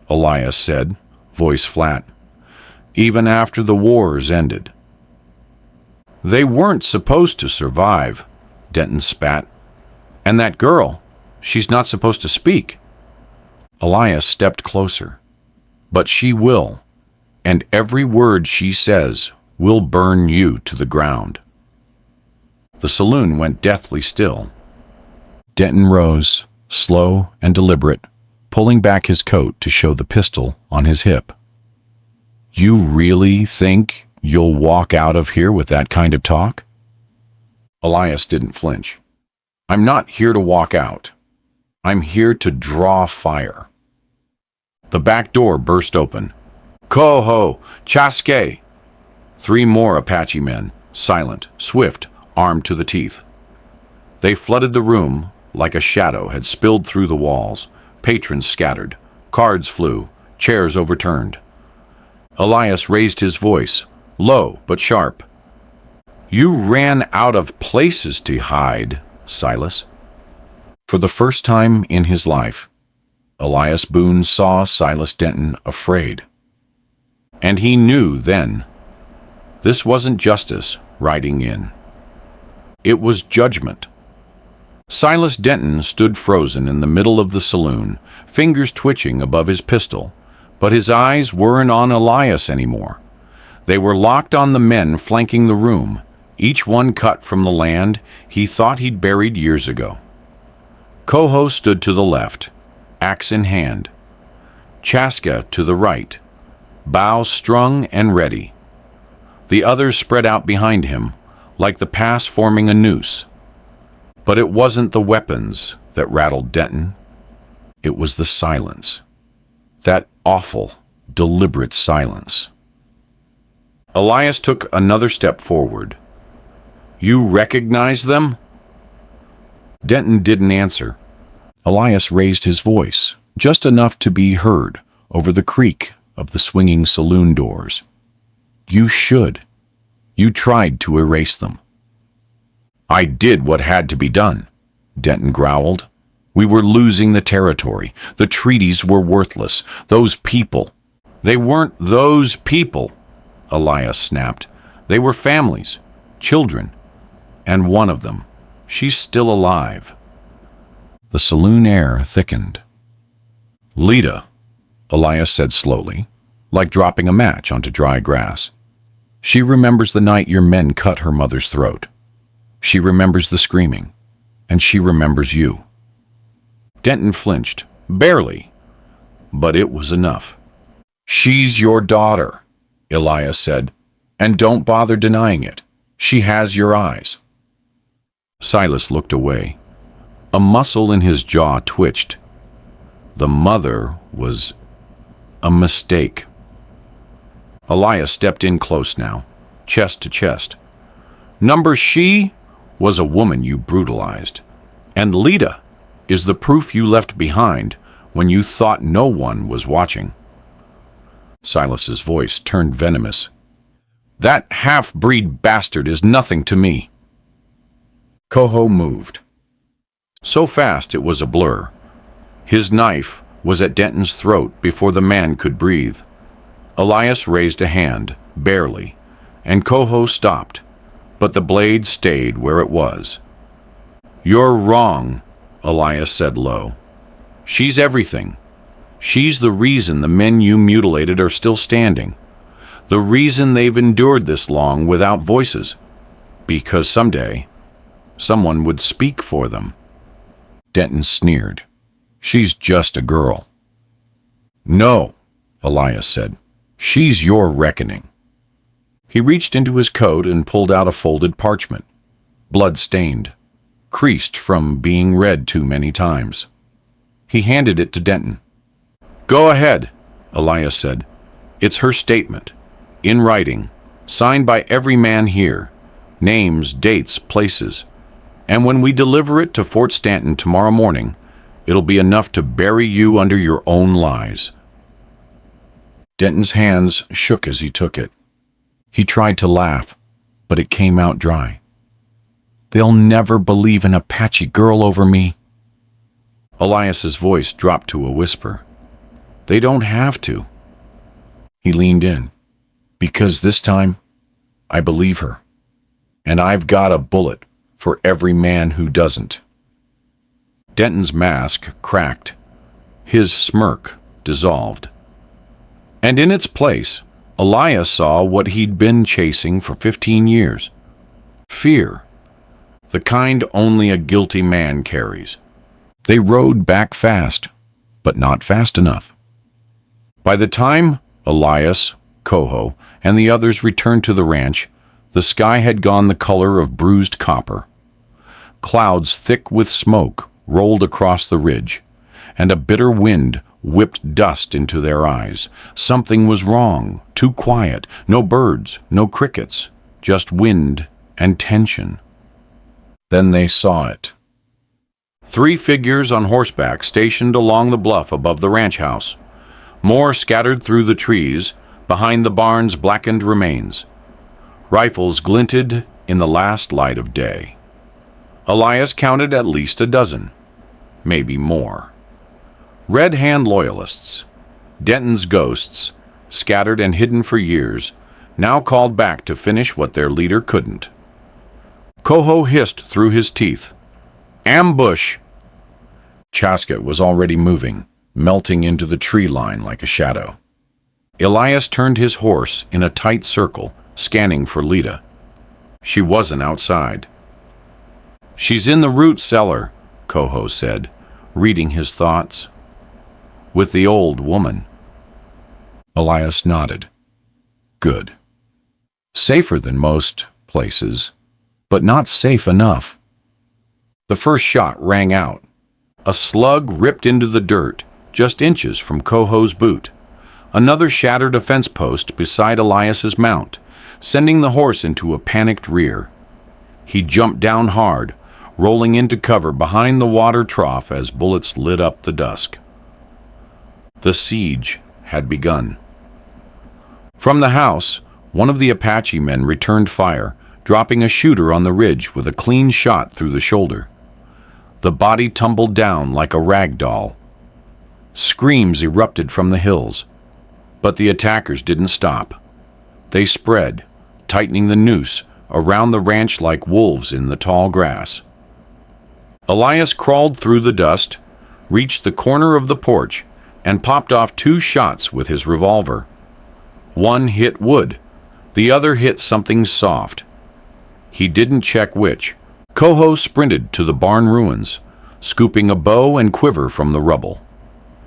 Elias said, voice flat, "even after the wars ended." They weren't supposed to survive, Denton spat. And that girl, she's not supposed to speak. Elias stepped closer. But she will, and every word she says will burn you to the ground. The saloon went deathly still. Denton rose, slow and deliberate, pulling back his coat to show the pistol on his hip. You really think you'll walk out of here with that kind of talk? Elias didn't flinch. I'm not here to walk out. I'm here to draw fire. The back door burst open. Coho! Chaske! 3 more Apache men, silent, swift, armed to the teeth. They flooded the room like a shadow had spilled through the walls. Patrons scattered. Cards flew. Chairs overturned. Elias raised his voice, low but sharp. You ran out of places to hide, Silas. For the first time in his life, Elias Boone saw Silas Denton afraid. And he knew then, this wasn't justice riding in. It was judgment. Silas Denton stood frozen in the middle of the saloon, fingers twitching above his pistol, but his eyes weren't on Elias anymore. They were locked on the men flanking the room, each one cut from the land he thought he'd buried years ago. Coho stood to the left, axe in hand. Chaska to the right, bow strung and ready. The others spread out behind him, like the pass forming a noose. But it wasn't the weapons that rattled Denton. It was the silence. That awful, deliberate silence. Elias took another step forward. You recognize them? Denton didn't answer. Elias raised his voice, just enough to be heard over the creak of the swinging saloon doors. You should. You tried to erase them. I did what had to be done, Denton growled. We were losing the territory. The treaties were worthless. Those people. They weren't those people, Elias snapped. They were families, children, and one of them. She's still alive. The saloon air thickened. Lita, Elias said slowly, like dropping a match onto dry grass. She remembers the night your men cut her mother's throat. She remembers the screaming, and she remembers you. Denton flinched, barely, but it was enough. She's your daughter, Elias said, and don't bother denying it. She has your eyes. Silas looked away. A muscle in his jaw twitched. The mother was a mistake. Elias stepped in close now, chest to chest. Number she was a woman you brutalized, and Lita is the proof you left behind when you thought no one was watching. Silas's voice turned venomous. That half-breed bastard is nothing to me. Coho moved. So fast it was a blur. His knife was at Denton's throat before the man could breathe. Elias raised a hand, barely, and Coho stopped, but the blade stayed where it was. You're wrong, Elias said low. She's everything. She's the reason the men you mutilated are still standing. The reason they've endured this long without voices. Because someday, someone would speak for them. Denton sneered. She's just a girl. No, Elias said. She's your reckoning. He reached into his coat and pulled out a folded parchment, blood-stained, creased from being read too many times. He handed it to Denton. Go ahead, Elias said. It's her statement, in writing, signed by every man here, names, dates, places. And when we deliver it to Fort Stanton tomorrow morning, it'll be enough to bury you under your own lies. Denton's hands shook as he took it. He tried to laugh, but it came out dry. They'll never believe an Apache girl over me. Elias's voice dropped to a whisper. They don't have to. He leaned in. Because this time, I believe her. And I've got a bullet for every man who doesn't. Denton's mask cracked. His smirk dissolved. And in its place, Elias saw what he'd been chasing for 15 years. Fear. The kind only a guilty man carries. They rode back fast, but not fast enough. By the time Elias, Coho, and the others returned to the ranch, the sky had gone the color of bruised copper. Clouds thick with smoke rolled across the ridge, and a bitter wind whipped dust into their eyes. Something was wrong, too quiet, no birds, no crickets, just wind and tension. Then they saw it. 3 figures on horseback stationed along the bluff above the ranch house. More scattered through the trees, behind the barn's blackened remains. Rifles glinted in the last light of day. Elias counted at least a dozen, maybe more. Red Hand loyalists, Denton's ghosts, scattered and hidden for years, now called back to finish what their leader couldn't. Coho hissed through his teeth, "Ambush!" Chaska was already moving, melting into the tree line like a shadow. Elias turned his horse in a tight circle, scanning for Lita. She wasn't outside. "She's in the root cellar," Coho said, reading his thoughts. "With the old woman." Elias nodded. Good. Safer than most places, but not safe enough. The first shot rang out. A slug ripped into the dirt, just inches from Coho's boot. Another shattered a fence post beside Elias's mount, sending the horse into a panicked rear. He jumped down hard, rolling into cover behind the water trough as bullets lit up the dusk. The siege had begun. From the house, one of the Apache men returned fire, dropping a shooter on the ridge with a clean shot through the shoulder. The body tumbled down like a rag doll. Screams erupted from the hills, but the attackers didn't stop. They spread, tightening the noose around the ranch like wolves in the tall grass. Elias crawled through the dust, reached the corner of the porch, and popped off 2 shots with his revolver. One hit wood, the other hit something soft. He didn't check which. Coho sprinted to the barn ruins, scooping a bow and quiver from the rubble.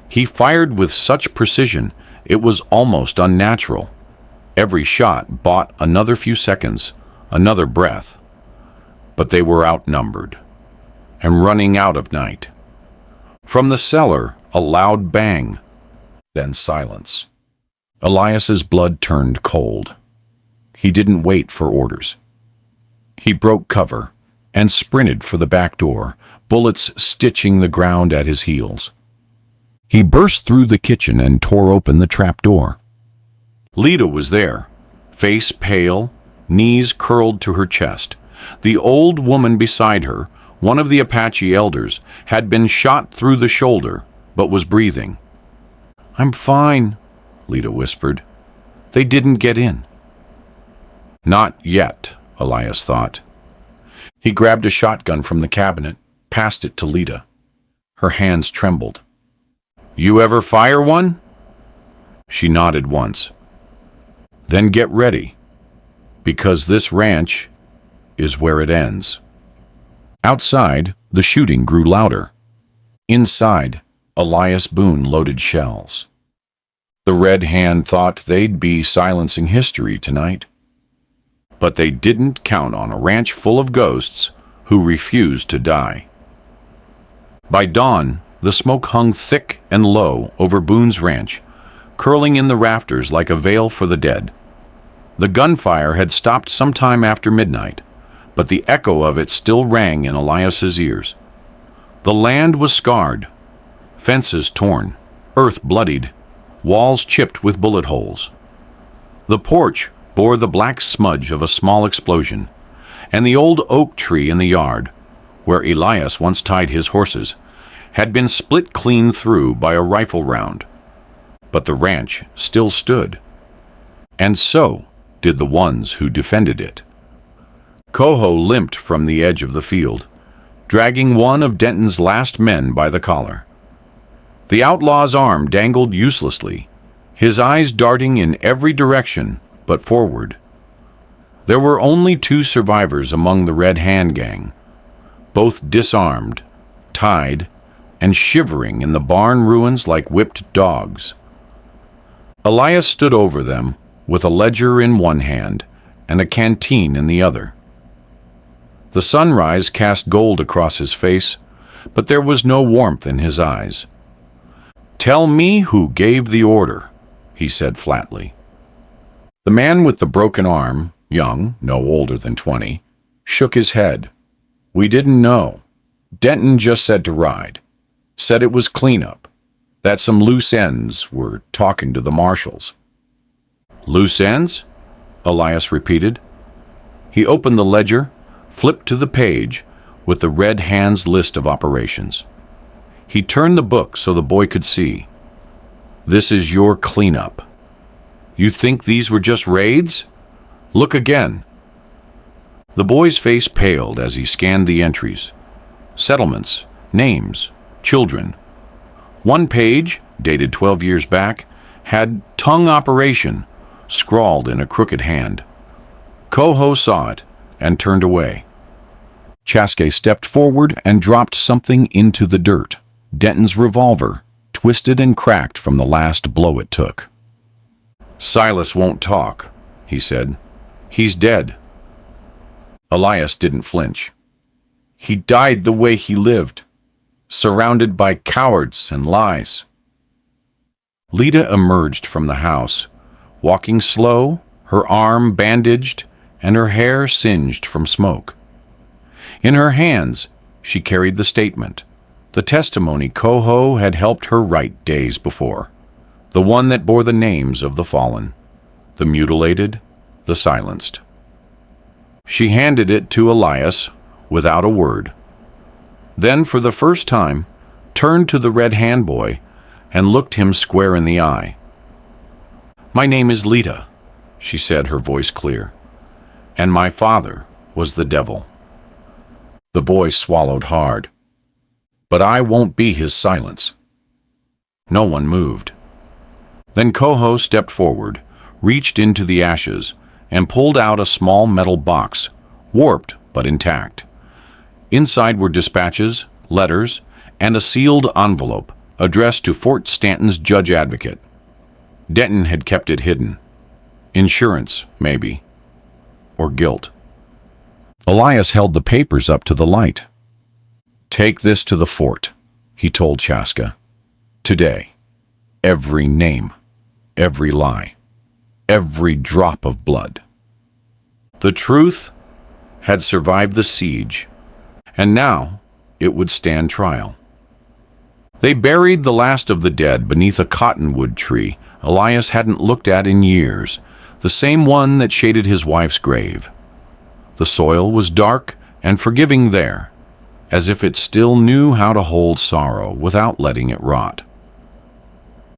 He fired with such precision it was almost unnatural. Every shot bought another few seconds, another breath. But they were outnumbered, and running out of night. From the cellar, a loud bang, then silence. Elias's blood turned cold. He didn't wait for orders. He broke cover and sprinted for the back door, bullets stitching the ground at his heels. He burst through the kitchen and tore open the trap door. Lita was there, face pale, knees curled to her chest. The old woman beside her, one of the Apache elders, had been shot through the shoulder, but was breathing. "I'm fine," Lita whispered. "They didn't get in." Not yet, Elias thought. He grabbed a shotgun from the cabinet, passed it to Lita. Her hands trembled. "You ever fire one?" She nodded once. "Then get ready, because this ranch is where it ends." Outside, the shooting grew louder. Inside, Elias Boone loaded shells. The Red Hand thought they'd be silencing history tonight. But they didn't count on a ranch full of ghosts who refused to die. By dawn, the smoke hung thick and low over Boone's ranch, curling in the rafters like a veil for the dead. The gunfire had stopped sometime after midnight, but the echo of it still rang in Elias's ears. The land was scarred, fences torn, earth bloodied, walls chipped with bullet holes. The porch bore the black smudge of a small explosion, and the old oak tree in the yard, where Elias once tied his horses, had been split clean through by a rifle round. But the ranch still stood, and so did the ones who defended it. Coho limped from the edge of the field, dragging one of Denton's last men by the collar. The outlaw's arm dangled uselessly, his eyes darting in every direction but forward. There were only 2 survivors among the Red Hand gang, both disarmed, tied, and shivering in the barn ruins like whipped dogs. Elias stood over them with a ledger in one hand and a canteen in the other. The sunrise cast gold across his face, but there was no warmth in his eyes. "Tell me who gave the order," he said flatly. The man with the broken arm, young, no older than 20, shook his head. "We didn't know. Denton just said to ride. Said it was cleanup, that some loose ends were talking to the marshals." "Loose ends?" Elias repeated. He opened the ledger, flipped to the page with the Red Hand's list of operations. He turned the book so the boy could see. "This is your cleanup. You think these were just raids? Look again." The boy's face paled as he scanned the entries. Settlements, names, children. One page, dated 12 years back, had "Tongue Operation" scrawled in a crooked hand. Coho saw it and turned away. Chaske stepped forward and dropped something into the dirt. Denton's revolver, twisted and cracked from the last blow it took. "Silas won't talk," he said. "He's dead." Elias didn't flinch. "He died the way he lived, surrounded by cowards and lies." Lita emerged from the house, walking slow, her arm bandaged and her hair singed from smoke. In her hands, she carried the statement, the testimony Coho had helped her write days before, the one that bore the names of the fallen, the mutilated, the silenced. She handed it to Elias without a word. Then, for the first time, turned to the Red Hand boy and looked him square in the eye. "My name is Lita," she said, her voice clear, "and my father was the devil." The boy swallowed hard. "But I won't be his silence." No one moved. Then Coho stepped forward, reached into the ashes, and pulled out a small metal box, warped but intact. Inside were dispatches, letters, and a sealed envelope addressed to Fort Stanton's judge advocate. Denton had kept it hidden. Insurance, maybe. Or guilt. Elias held the papers up to the light. "Take this to the fort," he told Chaske. "Today. Every name. Every lie. Every drop of blood." The truth had survived the siege, and now it would stand trial. They buried the last of the dead beneath a cottonwood tree Elias hadn't looked at in years, the same one that shaded his wife's grave. The soil was dark and forgiving there, as if it still knew how to hold sorrow without letting it rot.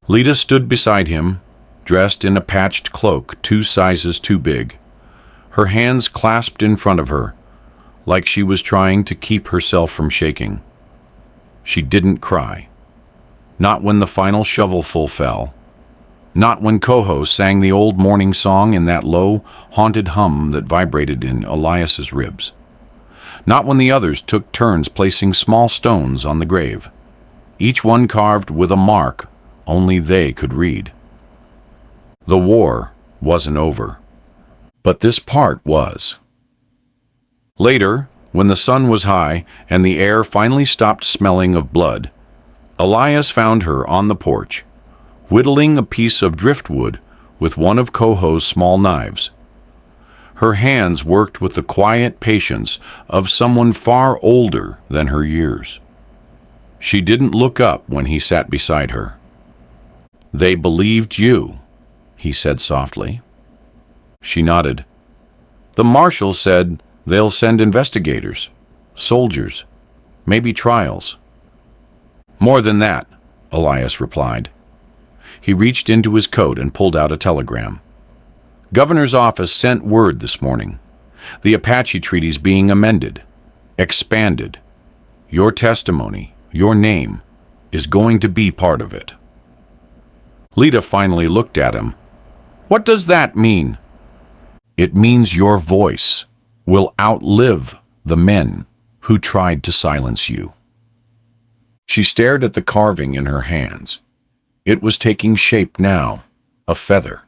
Lita stood beside him, dressed in a patched cloak 2 sizes too big, her hands clasped in front of her, like she was trying to keep herself from shaking. She didn't cry. Not when the final shovelful fell. Not when Coho sang the old morning song in that low, haunted hum that vibrated in Elias's ribs. Not when the others took turns placing small stones on the grave, each one carved with a mark only they could read. The war wasn't over, but this part was. Later, when the sun was high and the air finally stopped smelling of blood, Elias found her on the porch, whittling a piece of driftwood with one of Coho's small knives. Her hands worked with the quiet patience of someone far older than her years. She didn't look up when he sat beside her. "They believed you," he said softly. She nodded. "The marshal said they'll send investigators, soldiers, maybe trials." "More than that," Elias replied. He reached into his coat and pulled out a telegram. "Governor's office sent word this morning. The Apache treaties being amended, expanded. Your testimony, your name, is going to be part of it. Lita finally looked at him. What does that mean? It means your voice will outlive the men who tried to silence you. She stared at the carving in her hands. It was taking shape now, a feather.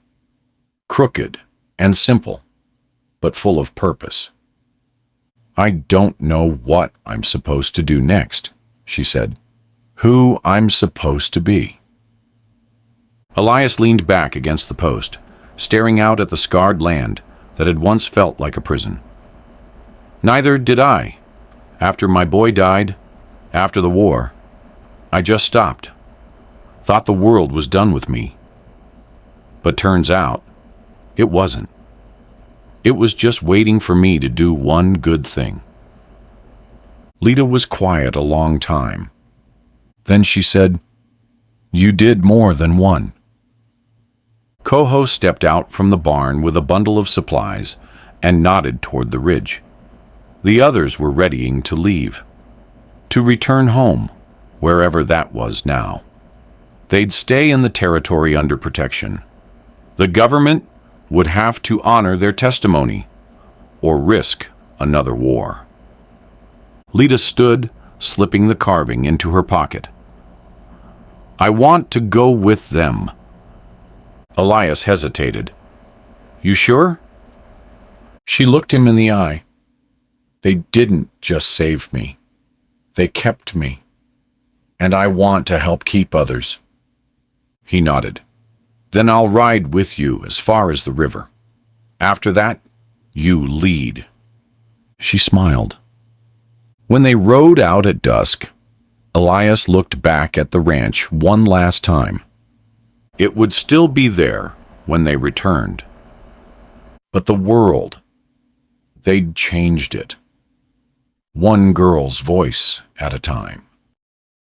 Crooked and simple, but full of purpose. I don't know what I'm supposed to do next, she said. Who I'm supposed to be. Elias leaned back against the post, staring out at the scarred land that had once felt like a prison. Neither did I. After my boy died, after the war, I just stopped. Thought the world was done with me. But turns out, it wasn't. It was just waiting for me to do one good thing. Lita was quiet a long time. Then she said, You did more than one. Coho stepped out from the barn with a bundle of supplies and nodded toward the ridge. The others were readying to leave, to return home, wherever that was now. They'd stay in the territory under protection. The government would have to honor their testimony or risk another war. Lita stood, slipping the carving into her pocket. I want to go with them. Elias hesitated. You sure? She looked him in the eye. They didn't just save me. They kept me. And I want to help keep others. He nodded. Then I'll ride with you as far as the river. After that, you lead. She smiled. When they rode out at dusk, Elias looked back at the ranch one last time. It would still be there when they returned. But the world, they'd changed it. One girl's voice at a time.